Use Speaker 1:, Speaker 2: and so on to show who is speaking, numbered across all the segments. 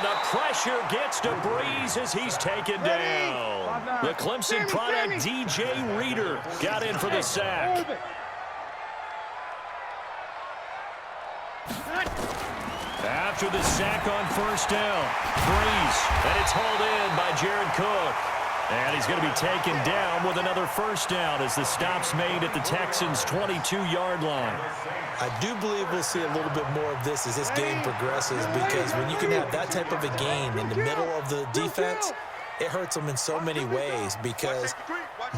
Speaker 1: And the pressure gets to Breeze as he's taken down. The Clemson product, DJ Reader, got in for the sack. After the sack on first down, Breeze, and it's hauled in by Jared Cook. And he's going to be taken down with another first down as the stop's made at the Texans' 22-yard line.
Speaker 2: I do believe we'll see a little bit more of this as this game progresses, because when you can have that type of a game in the middle of the defense, it hurts them in so many ways, because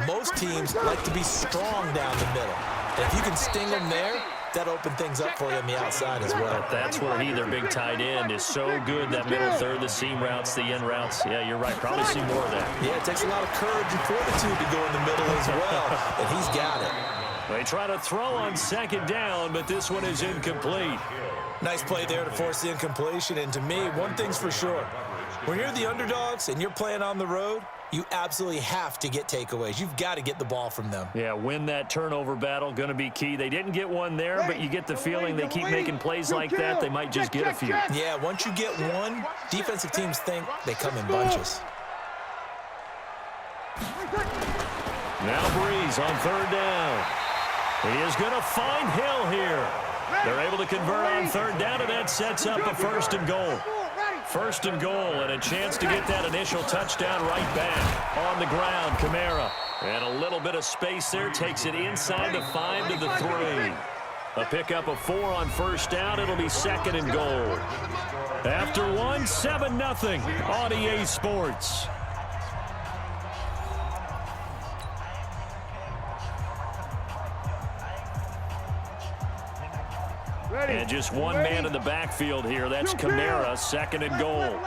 Speaker 2: most teams like to be strong down the middle. And if you can sting them there, that opened things up for you on the outside as well.
Speaker 1: But that's where he, their big tight end, is so good. That middle third, the seam routes, the in routes. Yeah, you're right. Probably see more of that.
Speaker 2: Yeah, it takes a lot of courage and fortitude to go in the middle as well, and he's got it.
Speaker 1: They try to throw on second down, but this one is incomplete.
Speaker 2: Nice play there to force the incompletion. And to me, one thing's for sure. When you're the underdogs and you're playing on the road, you absolutely have to get takeaways. You've got to get the ball from them.
Speaker 1: Yeah, win that turnover battle, going to be key. They didn't get one there, but you get the feeling they keep making plays like that, they might just get a few.
Speaker 2: Yeah, once you get one, defensive teams think they come in bunches.
Speaker 1: Now Breeze on third down. He is going to find Hill here. They're able to convert on third down, and that sets up a first and goal. First and goal, and a chance to get that initial touchdown right back. On the ground, Kamara. And a little bit of space there, takes it inside the 5 to the 3. A pickup of 4 on first down. It'll be second and goal. After one, 7-0 on EA Sports. And just one man in the backfield here. That's Kamara, second and goal.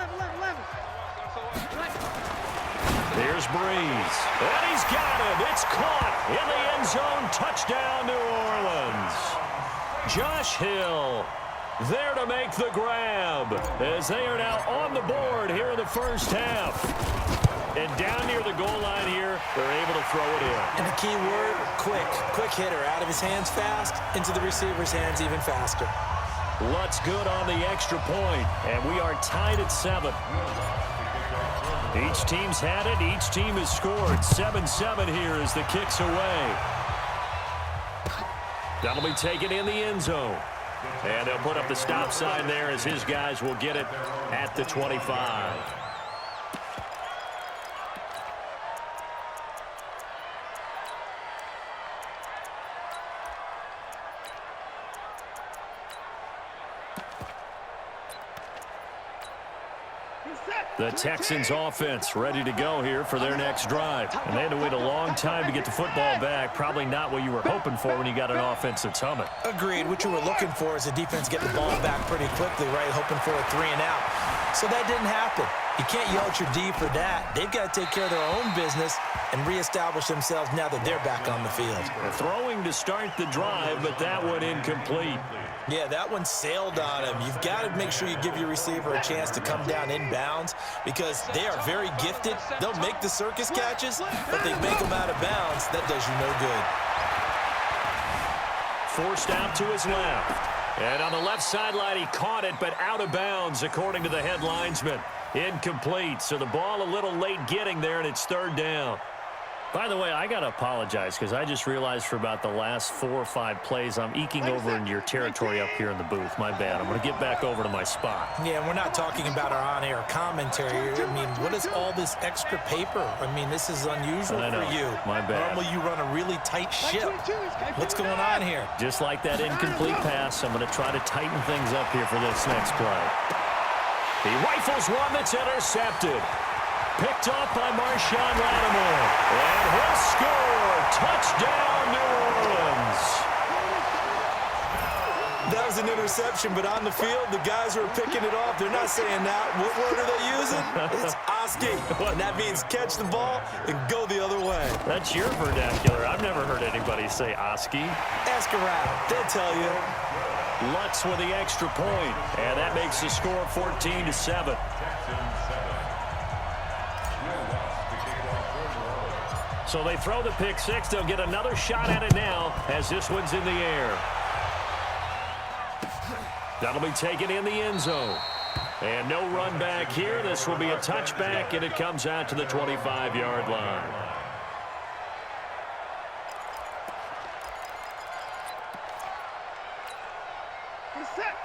Speaker 1: Here's Breeze. And he's got him. It's caught in the end zone. Touchdown, New Orleans. Josh Hill there to make the grab as they are now on the board here in the first half. And down near the goal line here, they're able to throw it in.
Speaker 2: And the key word, quick. Quick hitter. Out of his hands fast, into the receiver's hands even faster.
Speaker 1: Lutz good on the extra point, and we are tied at 7. Each team's had it. Each team has scored. 7-7 here as the kick's away. That'll be taken in the end zone. And they'll put up the stop sign there as his guys will get it at the 25. The Texans offense ready to go here for their next drive. And they had to wait a long time to get the football back. Probably not what you were hoping for when you got an offense that's humming.
Speaker 2: Agreed. What you were looking for is the defense get the ball back pretty quickly, right? Hoping for a 3 and out. So that didn't happen. You can't yell at your D for that. They've got to take care of their own business and reestablish themselves now that they're back on the field.
Speaker 1: They're throwing to start the drive, but that one incomplete.
Speaker 2: Yeah, that one sailed on him. You've got to make sure you give your receiver a chance to come down inbounds because they are very gifted. They'll make the circus catches, but they make them out of bounds. That does you no good.
Speaker 1: Forced out to his left. And on the left sideline, he caught it, but out of bounds, according to the head linesman. Incomplete, so the ball a little late getting there, and it's third down. By the way, I got to apologize because I just realized for about the last 4 or 5 plays, I'm eking over into your territory up here in the booth. My bad. I'm going to get back over to my spot.
Speaker 2: Yeah, we're not talking about our on-air commentary. I mean, what is all this extra paper? I mean, this is unusual for you.
Speaker 1: My bad.
Speaker 2: Normally, you run a really tight ship. What's going on here?
Speaker 1: Just like that incomplete pass, I'm going to try to tighten things up here for this next play. He rifles one that's intercepted. Picked off by Marshawn Lattimore. And he'll score. Touchdown, New Orleans.
Speaker 2: That was an interception, but on the field, the guys who are picking it off, they're not saying that. What word are they using? It's Oski. And that means catch the ball and go the other way.
Speaker 1: That's your vernacular. I've never heard anybody say Oski.
Speaker 2: Ask around. They'll tell you.
Speaker 1: Lutz with the extra point. And that makes the score 14-7. So they throw the pick six. They'll get another shot at it now as this one's in the air. That'll be taken in the end zone. And no run back here. This will be a touchback, and it comes out to the 25-yard line.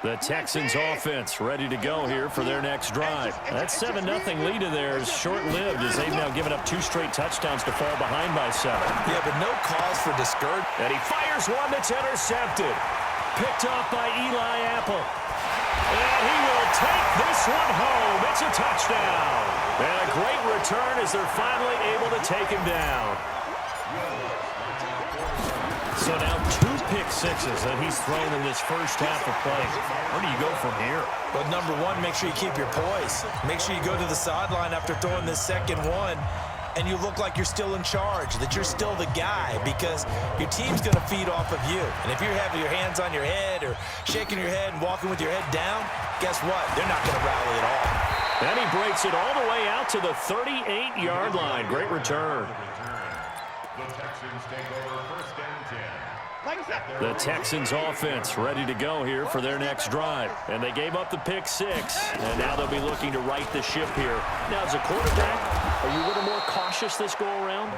Speaker 1: The Texans offense ready to go here for their next drive. That 7-0 lead of theirs short-lived as they've now given up 2 straight touchdowns to fall behind by 7.
Speaker 2: Yeah, but no cause for discouragement.
Speaker 1: And he fires one that's intercepted. Picked off by Eli Apple. And he will take this one home. It's a touchdown. And a great return as they're finally able to take him down. So now 2 pick sixes that he's thrown in this first half of play. Where do you go from here?
Speaker 2: Well, number one, make sure you keep your poise. Make sure you go to the sideline after throwing this second one, and you look like you're still in charge, that you're still the guy, because your team's going to feed off of you. And if you're having your hands on your head or shaking your head and walking with your head down, guess what? They're not going to rally at all.
Speaker 1: And he breaks it all the way out to the 38-yard line. Great return.
Speaker 3: The Texans take over first and 10.
Speaker 1: The Texans offense ready to go here for their next drive. And they gave up the pick 6, and now they'll be looking to right the ship here. Now, as a quarterback, are you a little more cautious this go-around?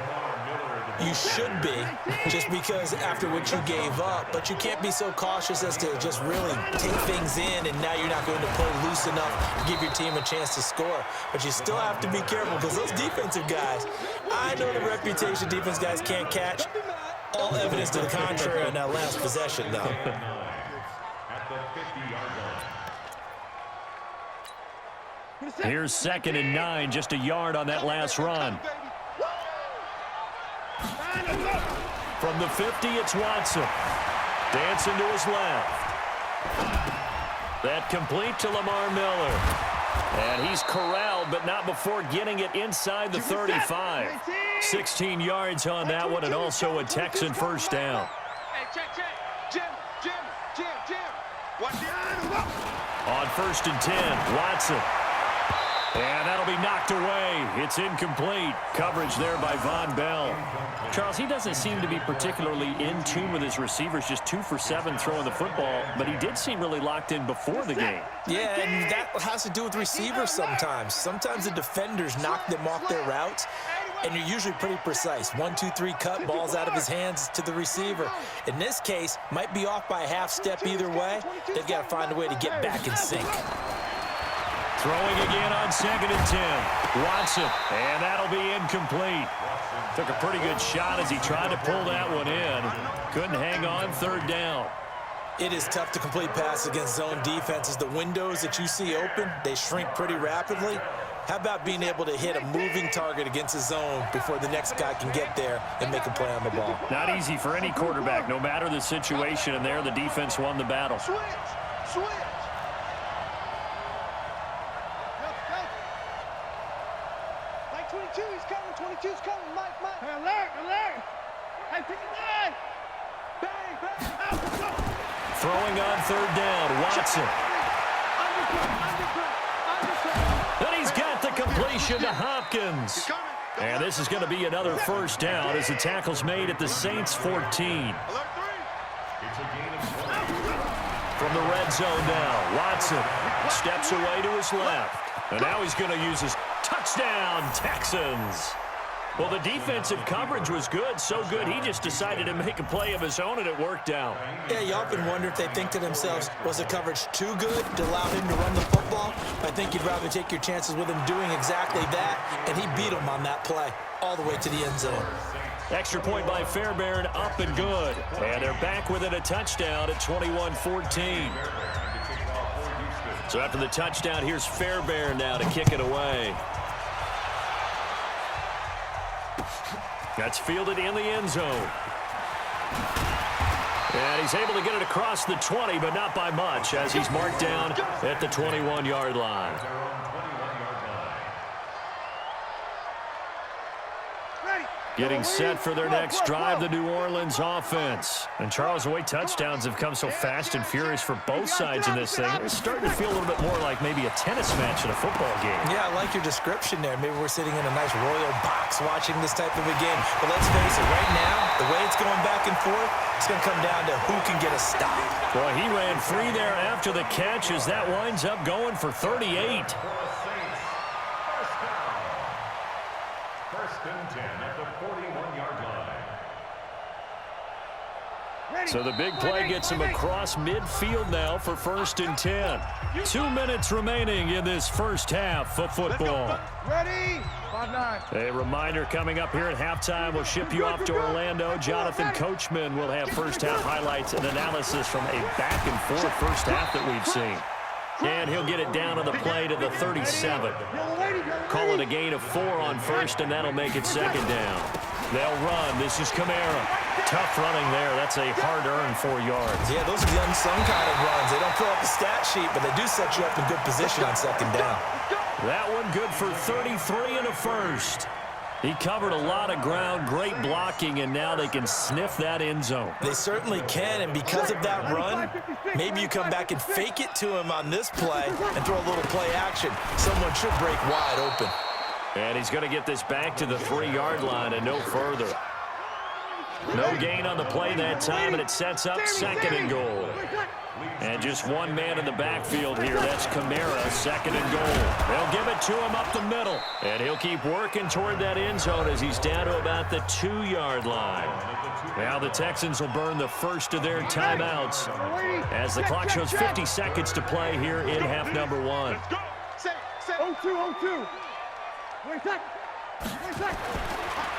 Speaker 2: You should be, just because after what you gave up, but you can't be so cautious as to just really take things in, and now you're not going to play loose enough to give your team a chance to score. But you still have to be careful, because those defensive guys, I know the reputation defense guys can't catch. All evidence to the contrary on that last possession, though.
Speaker 1: Here's 2nd and 9, just a yard on that last run. From the 50, it's Watson. Dancing to his left. That complete to Lamar Miller. And he's corralled, but not before getting it inside the 35. 16 yards on that one, and also a Texan first down. On 1st and 10, Watson. And that'll be knocked away. It's incomplete. Coverage there by Von Bell. Charles, he doesn't seem to be particularly in tune with his receivers, just 2 for 7 throwing the football, but he did seem really locked in before the game.
Speaker 2: Yeah, and that has to do with receivers sometimes. Sometimes the defenders knock them off their routes, and you're usually pretty precise. 1, 2, 3 cut, balls out of his hands to the receiver. In this case, might be off by a half step either way. They've got to find a way to get back in sync.
Speaker 1: Throwing again on 2nd and 10. Watson, and that'll be incomplete. Took a pretty good shot as he tried to pull that one in. Couldn't hang on 3rd down.
Speaker 2: It is tough to complete passes against zone defenses. The windows that you see open, they shrink pretty rapidly. How about being able to hit a moving target against a zone before the next guy can get there and make a play on the ball?
Speaker 1: Not easy for any quarterback, no matter the situation, and there the defense won the battle.
Speaker 4: Switch. Mike 22, he's coming. 22's coming. Mike. Hey, alert. Hey, pick it up. Bang. Out.
Speaker 1: Throwing on 3rd down, Watson. Then he's got the completion to Hopkins. And this is going to be another first down as the tackle's made at the Saints 14. From the red zone now, Watson steps away to his left. And now he's going to use his touchdown, Texans. Well, the defensive coverage was good, so good he just decided to make a play of his own, and it worked out.
Speaker 2: Yeah, you often wonder if they think to themselves, was the coverage too good to allow him to run the football? I think you'd rather take your chances with him doing exactly that, and he beat him on that play all the way to the end zone.
Speaker 1: Extra point by Fairbairn, up and good. And they're back within a touchdown at 21-14. So after the touchdown, here's Fairbairn now to kick it away. That's fielded in the end zone. And he's able to get it across the 20, but not by much, as he's marked down at the 21-yard line. Getting set for their next drive, the New Orleans offense. And Charles, the way touchdowns have come so fast and furious for both sides in this thing, it's starting to feel a little bit more like maybe a tennis match in a football game.
Speaker 2: Yeah, I like your description there. Maybe we're sitting in a nice royal box watching this type of a game. But let's face it, right now, the way it's going back and forth, it's going to come down to who can get a stop.
Speaker 1: Boy, he ran free there after the catch as that winds up going for 38.
Speaker 3: First and 10 at the 41-yard line.
Speaker 1: So the big play gets him across midfield now for first and 10. 2 minutes remaining in this first half of football.
Speaker 4: Ready? 5-9.
Speaker 1: A reminder coming up here at halftime. We'll ship you off to Orlando. Jonathan Coachman will have first half highlights and analysis from a back-and-forth first half that we've seen. And he'll get it down on the play to the 37. Call it a gain of 4 on first, and that'll make it second down. They'll run. This is Kamara. Tough running there. That's a hard-earned 4 yards.
Speaker 2: Yeah, those are the unsung kind of runs. They don't fill up the stat sheet, but they do set you up in good position on second down.
Speaker 1: That one good for 33 and a first. He covered a lot of ground, great blocking, and now they can sniff that end zone.
Speaker 2: They certainly can, and because of that run, maybe you come back and fake it to him on this play and throw a little play action. Someone should break wide open.
Speaker 1: And he's going to get this back to the 3-yard line and no further. No gain on the play that time, and it sets up second and goal. And just one man in the backfield here. That's Kamara, second and goal. They'll give it to him up the middle. And he'll keep working toward that end zone as he's down to about the 2-yard line. Now the Texans will burn the first of their timeouts as the clock shows 50 seconds to play here in half number 1.
Speaker 4: 0-2.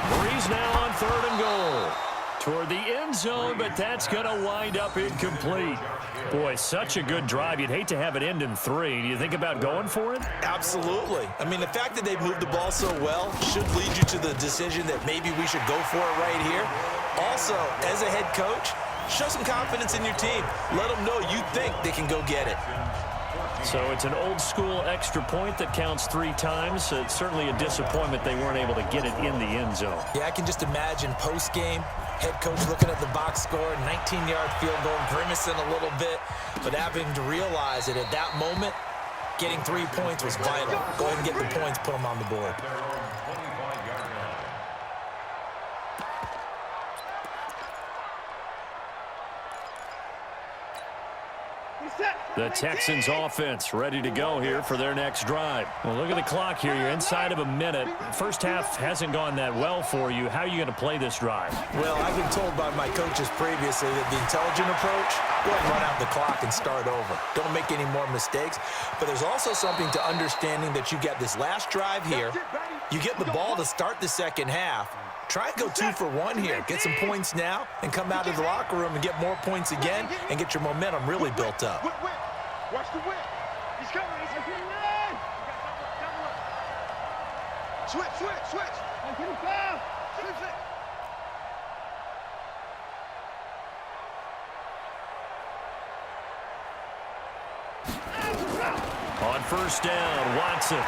Speaker 1: Breeze now on third and goal. Toward the end zone, but that's going to wind up incomplete. Boy, such a good drive. You'd hate to have it end in 3. Do you think about going for it?
Speaker 2: Absolutely. I mean, the fact that they've moved the ball so well should lead you to the decision that maybe we should go for it right here. Also, as a head coach, show some confidence in your team. Let them know you think they can go get it.
Speaker 1: So it's an old-school extra point that counts 3 times. It's certainly a disappointment they weren't able to get it in the end zone.
Speaker 2: Yeah, I can just imagine post-game, head coach looking at the box score, 19-yard field goal, grimacing a little bit, but having to realize that at that moment, getting 3 points was vital. Go ahead and get the points, put them on the board.
Speaker 1: The Texans offense ready to go here for their next drive. Well, look at the clock here. You're inside of a minute. First half hasn't gone that well for you. How are you going to play this drive?
Speaker 2: Well, I've been told by my coaches previously that the intelligent approach, go ahead and run out the clock and start over. Don't make any more mistakes. But there's also something to understanding that you get this last drive here. You get the ball to start the second half. Try and go 2 for 1 here. Get some points now and come out of the locker room and get more points again and get your momentum really built up.
Speaker 4: Watch the whip. He's coming. He's coming. Switch. I'm getting foul. Switch it.
Speaker 1: On first down, Watson.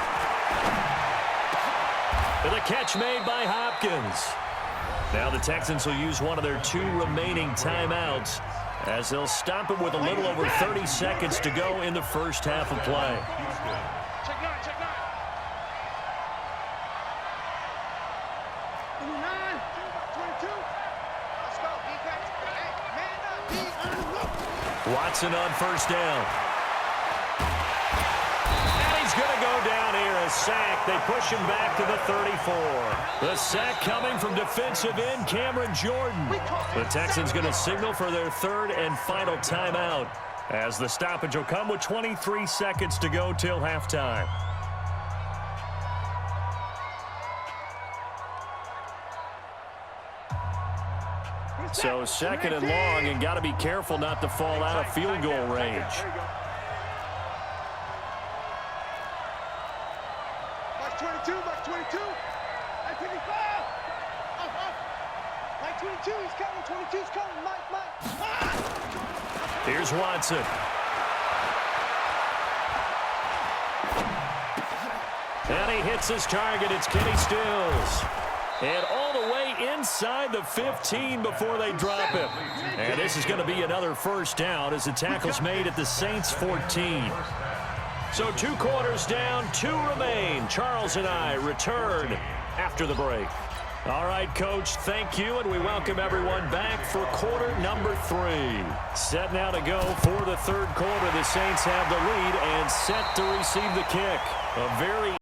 Speaker 1: And the catch made by Hopkins. Now the Texans will use one of their 2 remaining timeouts as they'll stop it with a little over 30 seconds to go in the first half of play.
Speaker 4: Check 9. 22. Let's go, defense. Hey, man up.
Speaker 1: Watson on first down. And he's going to go down here, a sack. They push him back to the 34. The sack coming from defensive end Cameron Jordan. The Texans going to signal for their 3rd and final timeout as the stoppage will come with 23 seconds to go till halftime. So 2nd and long, and got to be careful not to fall out of field goal range.
Speaker 4: Box 22. I take it foul. Like 22, he's coming. 22's coming. Mike.
Speaker 1: Here's Watson. And he hits his target. It's Kenny Stills. And all the way inside the 15 before they drop him. And this is going to be another first down as the tackle's made at the Saints 14. So 2 quarters down, 2 remain. Charles and I return after the break. All right, Coach, thank you, and we welcome everyone back for quarter number 3. Set now to go for the third quarter. The Saints have the lead and set to receive the kick. A very